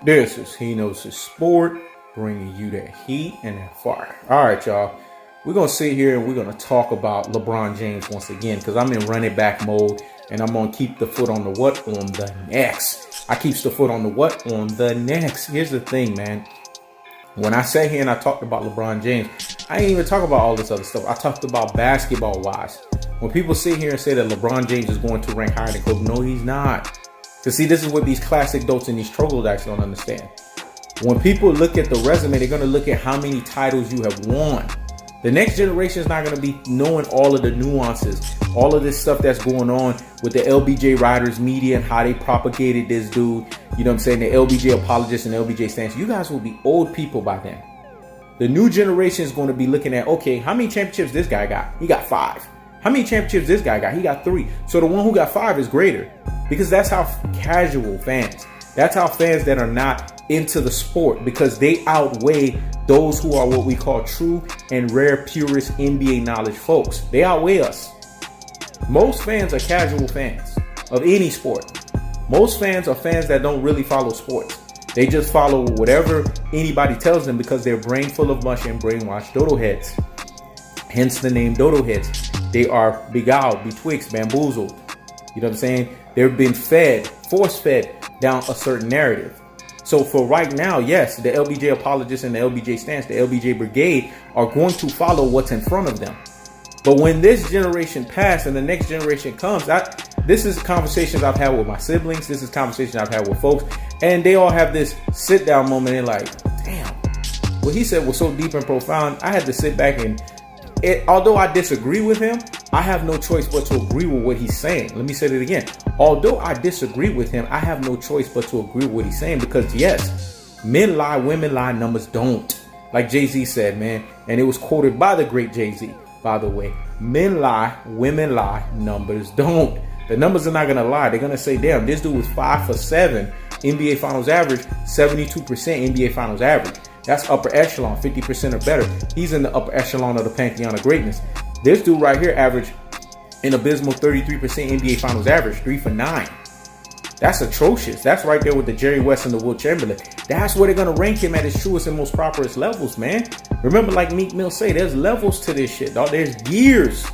This is He Knows His Sport, bringing you that heat and that fire. All right, y'all. We're going to sit here and we're going to talk about LeBron James once again because I'm in running back mode and I'm going to keep the foot on the what? On the next. I keeps the foot on the what? On the next. Here's the thing, man. When I sat here and I talked about LeBron James, I ain't even talk about all this other stuff. I talked about basketball-wise. When people sit here and say that LeBron James is going to rank higher than Kobe, no, he's not. Because see, this is what these classic dotes and these troglodytes don't understand. When people look at the resume, they're going to look at how many titles you have won. The next generation is not going to be knowing all of the nuances, all of this stuff that's going on with the LBJ Riders Media and how they propagated this dude. You know what I'm saying? The LBJ Apologist and LBJ Stans. You guys will be old people by then. The new generation is going to be looking at, okay, how many championships this guy got? He got 5. How many championships this guy got? He got 3. So the one who got 5 is greater. Because that's how casual fans, that's how fans that are not into the sport, because they outweigh those who are what we call true and rare purist NBA knowledge folks. They outweigh us. Most fans are casual fans of any sport. Most fans are fans that don't really follow sports. They just follow whatever anybody tells them because they're brain full of mush and brainwashed dodo heads. Hence the name dodo heads. They are beguiled, betwixt, bamboozled. You know what I'm saying? They've been fed, force-fed down a certain narrative. So for right now, yes, the LBJ Apologists and the LBJ Stans, the LBJ Brigade are going to follow what's in front of them. But when this generation passes and the next generation comes, this is conversations I've had with my siblings. This is conversations I've had with folks. And they all have this sit-down moment and like, damn, what he said was so deep and profound. I had to sit back and, although I disagree with him, I have no choice but to agree with what he's saying. Let me say that again. Although I disagree with him, I have no choice but to agree with what he's saying because, yes, men lie, women lie, numbers don't. Like Jay-Z said, man, and it was quoted by the great Jay-Z, by the way. Men lie, women lie, numbers don't. The numbers are not going to lie. They're going to say, damn, this dude was 5 for 7, NBA Finals average, 72% NBA Finals average. That's upper echelon, 50% or better. He's in the upper echelon of the pantheon of greatness. This dude right here averaged an abysmal 33% NBA Finals average, 3 for 9. That's atrocious. That's right there with the Jerry West and the Will Chamberlain. That's where they're going to rank him at his truest and most properest levels, man. Remember, like Meek Mill say, there's levels to this shit, dog. There's gears.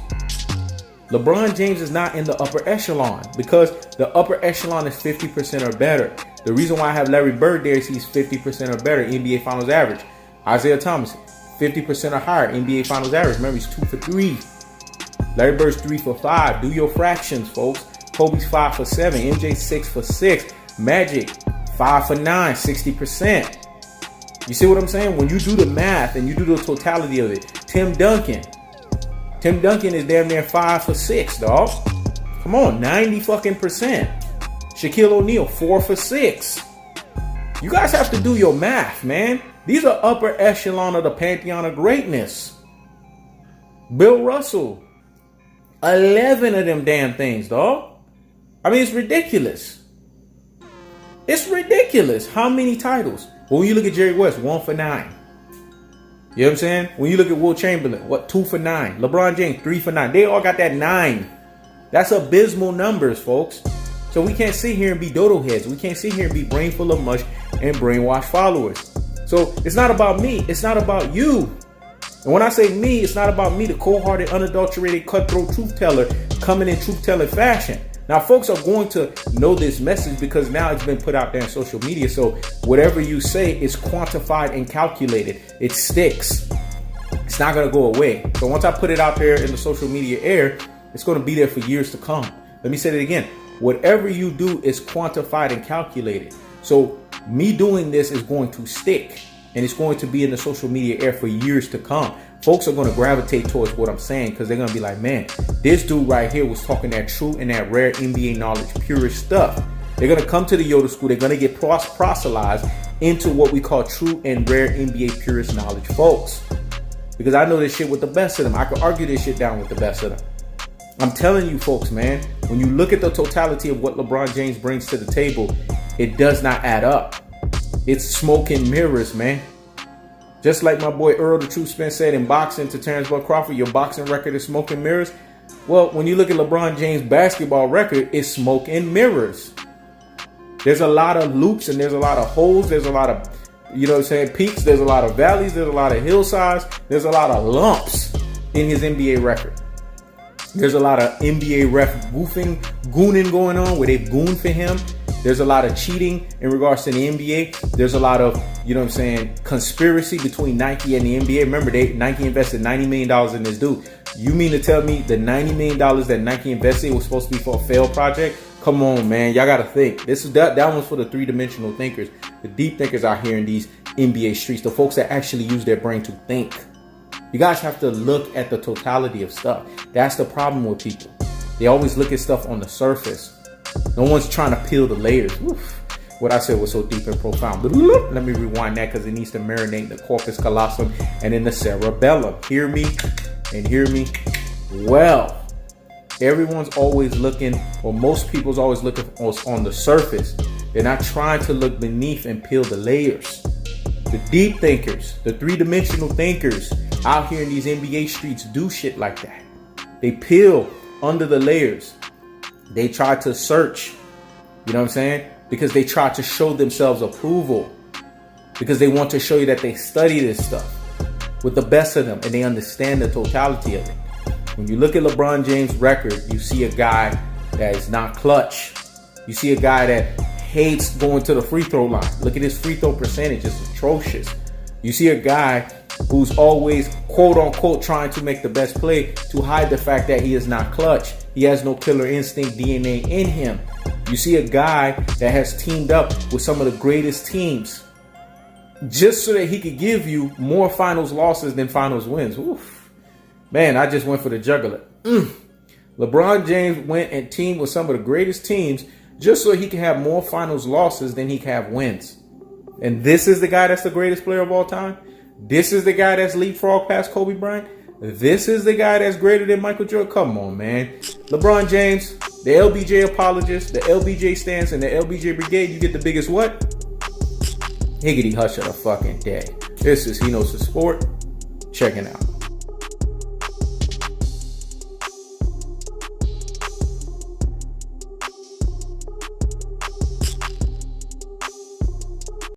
LeBron James is not in the upper echelon because the upper echelon is 50% or better. The reason why I have Larry Bird there is he's 50% or better NBA Finals average. Isaiah Thomas, 50% or higher NBA Finals average. Remember, he's 2 for 3. Larry Bird's 3 for 5. Do your fractions, folks. Kobe's 5 for 7. MJ 6 for 6. Magic 5 for 9. 60%. You see what I'm saying? When you do the math and you do the totality of it, Tim Duncan is damn near 5 for 6, dog. Come on, 90 fucking percent. Shaquille O'Neal 4 for 6. You guys have to do your math, man. These are upper echelon of the pantheon of greatness. Bill Russell, 11 of them damn things, dog. I mean, it's ridiculous. It's ridiculous. How many titles? Well, when you look at Jerry West, 1 for 9. You know what I'm saying? When you look at Will Chamberlain, 2 for 9. LeBron James, 3 for 9. They all got that 9. That's abysmal numbers, folks. So we can't sit here and be dodo heads. We can't sit here and be brain full of mush and brainwashed followers. So it's not about me. It's not about you. And when I say me, it's not about me, the cold-hearted, unadulterated, cutthroat truth teller coming in truth-telling fashion. Now, folks are going to know this message because now it's been put out there on social media. So whatever you say is quantified and calculated. It sticks. It's not going to go away. So once I put it out there in the social media air, it's going to be there for years to come. Let me say it again. Whatever you do is quantified and calculated. So me doing this is going to stick. And it's going to be in the social media air for years to come. Folks are going to gravitate towards what I'm saying because they're going to be like, man, this dude right here was talking that true and that rare NBA knowledge, purest stuff. They're going to come to the Yoda school. They're going to get proselytized into what we call true and rare NBA purest knowledge, folks. Because I know this shit with the best of them. I can argue this shit down with the best of them. I'm telling you, folks, man, when you look at the totality of what LeBron James brings to the table, it does not add up. It's smoke and mirrors, man. Just like my boy Earl the Truth Spence said in boxing to Terrence Bud Crawford, your boxing record is smoke and mirrors. Well, when you look at LeBron James' basketball record, it's smoke and mirrors. There's a lot of loops and there's a lot of holes. There's a lot of, you know what I'm saying, peaks. There's a lot of valleys. There's a lot of hillsides. There's a lot of lumps in his NBA record. There's a lot of NBA ref gooning going on where they've gooned for him. There's a lot of cheating in regards to the NBA. There's a lot of, you know what I'm saying, conspiracy between Nike and the NBA. Remember, Nike invested $90 million in this dude. You mean to tell me the $90 million that Nike invested was supposed to be for a failed project? Come on, man. Y'all got to think. That one's for the three-dimensional thinkers, the deep thinkers out here in these NBA streets, the folks that actually use their brain to think. You guys have to look at the totality of stuff. That's the problem with people. They always look at stuff on the surface. No one's trying to peel the layers. Oof. What I said was so deep and profound. Let me rewind that because it needs to marinate in the corpus callosum and in the cerebellum. Hear me and hear me well. Everyone's always looking, or most people's always looking on the surface. They're not trying to look beneath and peel the layers. The deep thinkers, the three-dimensional thinkers out here in these NBA streets do shit like that. They peel under the layers. They try to search, you know what I'm saying? Because they try to show themselves approval. Because they want to show you that they study this stuff with the best of them and they understand the totality of it. When you look at LeBron James' record, you see a guy that is not clutch. You see a guy that hates going to the free throw line. Look at his free throw percentage, it's atrocious. You see a guy who's always, quote unquote, trying to make the best play to hide the fact that he is not clutch. He has no killer instinct DNA in him. You see a guy that has teamed up with some of the greatest teams just so that he could give you more finals losses than finals wins. Oof. Man, I just went for the jugular. LeBron James went and teamed with some of the greatest teams just so he can have more finals losses than he can have wins. And this is the guy that's the greatest player of all time. This is the guy that's leapfrog past Kobe Bryant. This is the guy that's greater than Michael Jordan. Come on, man. LeBron James, the LBJ Apologist, the LBJ Stans, and the LBJ Brigade. You get the biggest what? Higgity hush of the fucking day. This is He Knows the Sport. Checking out.